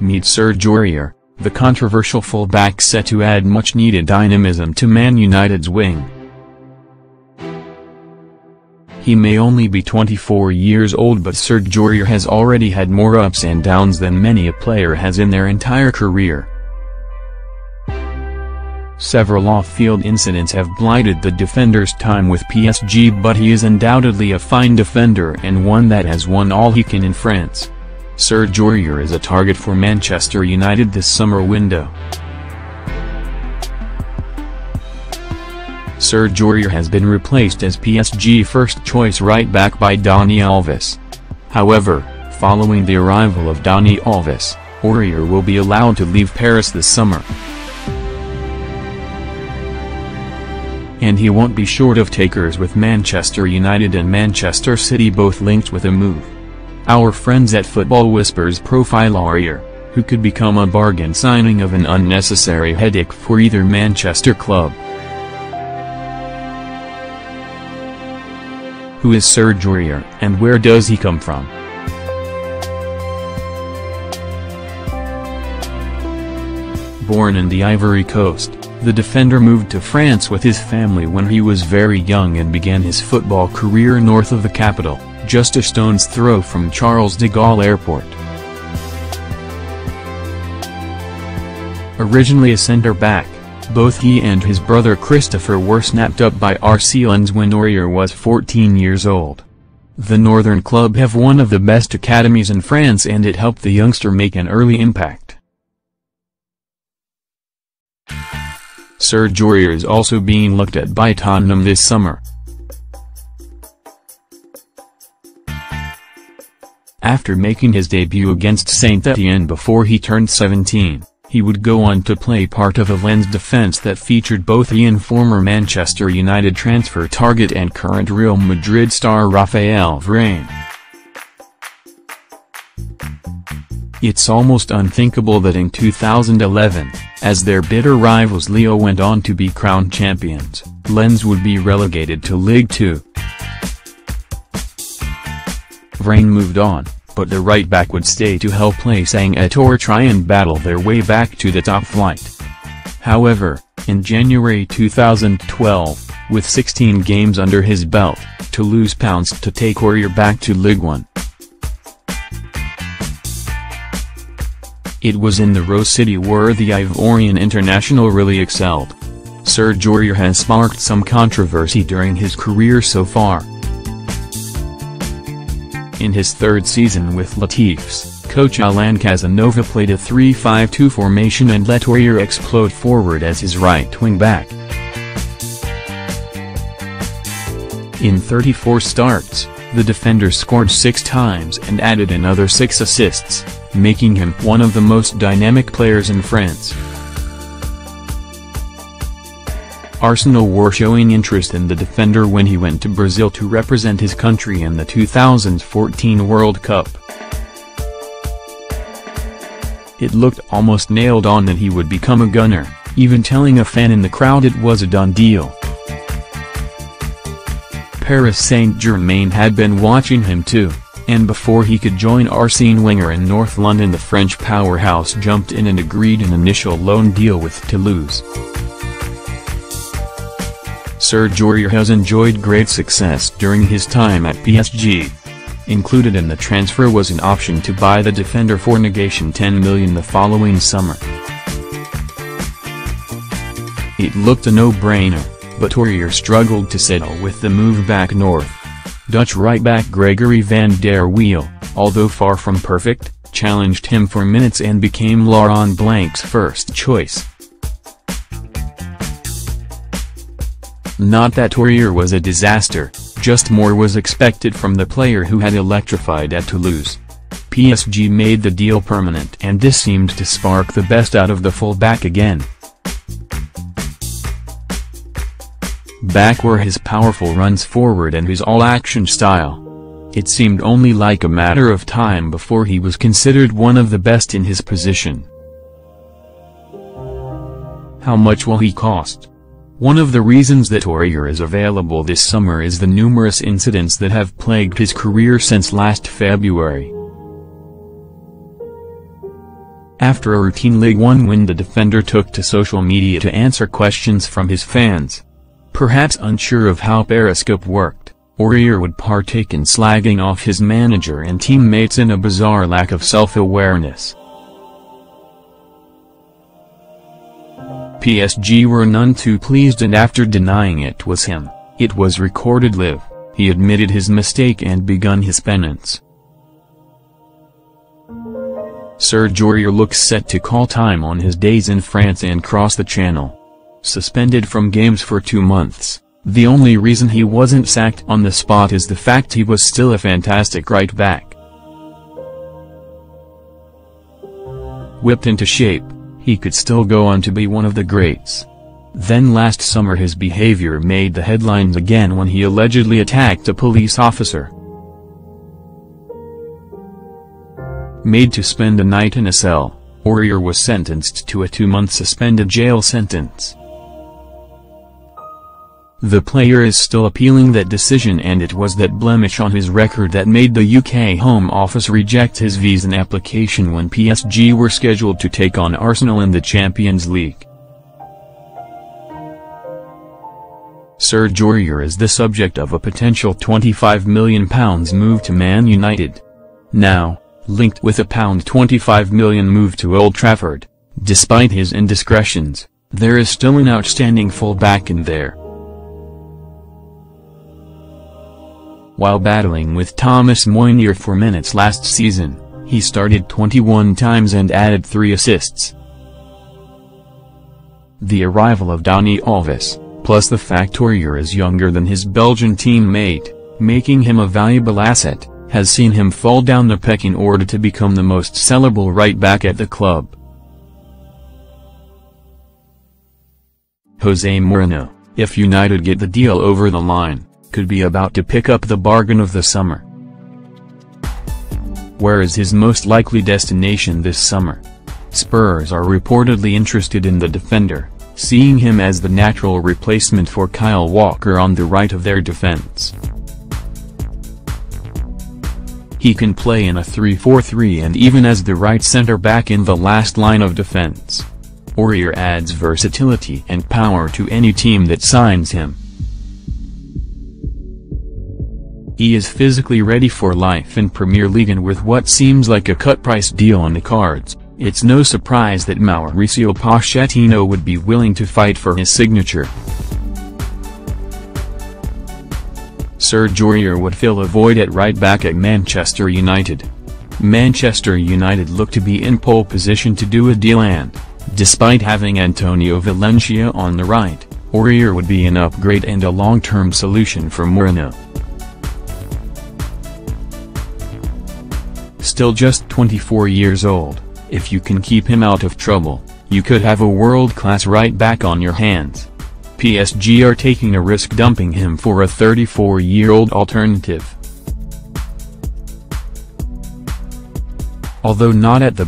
Meet Serge Aurier, the controversial fullback set to add much-needed dynamism to Man United's wing. He may only be 24 years old, but Serge Aurier has already had more ups and downs than many a player has in their entire career. Several off-field incidents have blighted the defender's time with PSG, but he is undoubtedly a fine defender and one that has won all he can in France. Serge Aurier is a target for Manchester United this summer window. Serge Aurier has been replaced as PSG first-choice right-back by Dani Alves. However, following the arrival of Dani Alves, Aurier will be allowed to leave Paris this summer. And he won't be short of takers, with Manchester United and Manchester City both linked with a move. Our friends at Football Whispers profile Aurier, who could become a bargain signing of an unnecessary headache for either Manchester club. Who is Serge Aurier, and where does he come from? Born in the Ivory Coast, the defender moved to France with his family when he was very young and began his football career north of the capital, just a stone's throw from Charles de Gaulle Airport. Originally a centre-back, both he and his brother Christopher were snapped up by RC Lens when Aurier was 14 years old. The northern club have one of the best academies in France, and it helped the youngster make an early impact. Serge Aurier is also being looked at by Tottenham this summer. After making his debut against Saint-Germain before he turned 17, he would go on to play part of a Lens defense that featured both he and former Manchester United transfer target and current Real Madrid star Raphael Varane. It's almost unthinkable that in 2011, as their bitter rivals Lille went on to be crowned champions, Lens would be relegated to Ligue 2. Varane moved on, but the right-back would stay to help Saint-Germain try and battle their way back to the top flight. However, in January 2012, with 16 games under his belt, Toulouse pounced to take Aurier back to Ligue 1. It was in the Rose City where the Ivorian international really excelled. Serge Aurier has sparked some controversy during his career so far. In his third season with Latif's, coach Alain Casanova played a 3-5-2 formation and let Aurier explode forward as his right wing-back. In 34 starts, the defender scored 6 times and added another 6 assists, making him one of the most dynamic players in France. Arsenal were showing interest in the defender when he went to Brazil to represent his country in the 2014 World Cup. It looked almost nailed on that he would become a gunner, even telling a fan in the crowd it was a done deal. Paris Saint-Germain had been watching him too, and before he could join Arsene Wenger in North London, the French powerhouse jumped in and agreed an initial loan deal with Toulouse. Serge Aurier has enjoyed great success during his time at PSG. Included in the transfer was an option to buy the defender for negation $10 million the following summer. It looked a no-brainer, but Aurier struggled to settle with the move back north. Dutch right-back Gregory van der Wiel, although far from perfect, challenged him for minutes and became Laurent Blanc's first choice. Not that Aurier was a disaster, just more was expected from the player who had electrified at Toulouse. PSG made the deal permanent, and this seemed to spark the best out of the fullback again. Back were his powerful runs forward and his all-action style. It seemed only like a matter of time before he was considered one of the best in his position. How much will he cost? One of the reasons that Aurier is available this summer is the numerous incidents that have plagued his career since last February. After a routine Ligue 1 win, the defender took to social media to answer questions from his fans. Perhaps unsure of how Periscope worked, Aurier would partake in slagging off his manager and teammates in a bizarre lack of self-awareness. PSG were none too pleased, and after denying it was him, it was recorded live, he admitted his mistake and begun his penance. Serge Aurier looks set to call time on his days in France and cross the Channel. Suspended from games for 2 months, the only reason he wasn't sacked on the spot is the fact he was still a fantastic right back. Whipped into shape, he could still go on to be one of the greats. Then last summer his behavior made the headlines again when he allegedly attacked a police officer. Made to spend a night in a cell, Aurier was sentenced to a 2-month suspended jail sentence. The player is still appealing that decision, and it was that blemish on his record that made the UK Home Office reject his visa application when PSG were scheduled to take on Arsenal in the Champions League. Serge Aurier is the subject of a potential £25 million move to Man Utd. Now, linked with a £25 million move to Old Trafford, despite his indiscretions, there is still an outstanding fullback in there. While battling with Thomas Meunier for minutes last season, he started 21 times and added 3 assists. The arrival of Dani Alves, plus the fact Aurier is younger than his Belgian teammate, making him a valuable asset, has seen him fall down the pecking order to become the most sellable right-back at the club. Jose Mourinho, if United get the deal over the line, could be about to pick up the bargain of the summer. Where is his most likely destination this summer? Spurs are reportedly interested in the defender, seeing him as the natural replacement for Kyle Walker on the right of their defense. He can play in a 3-4-3 and even as the right centre-back in the last line of defense. Aurier adds versatility and power to any team that signs him. He is physically ready for life in Premier League, and with what seems like a cut-price deal on the cards, it's no surprise that Mauricio Pochettino would be willing to fight for his signature. Serge Aurier would fill a void at right-back at Manchester United. Manchester United look to be in pole position to do a deal, and, despite having Antonio Valencia on the right, Aurier would be an upgrade and a long-term solution for Mourinho. Still just 24 years old, if you can keep him out of trouble, you could have a world-class right-back on your hands. PSG are taking a risk dumping him for a 34-year-old alternative. Although not at the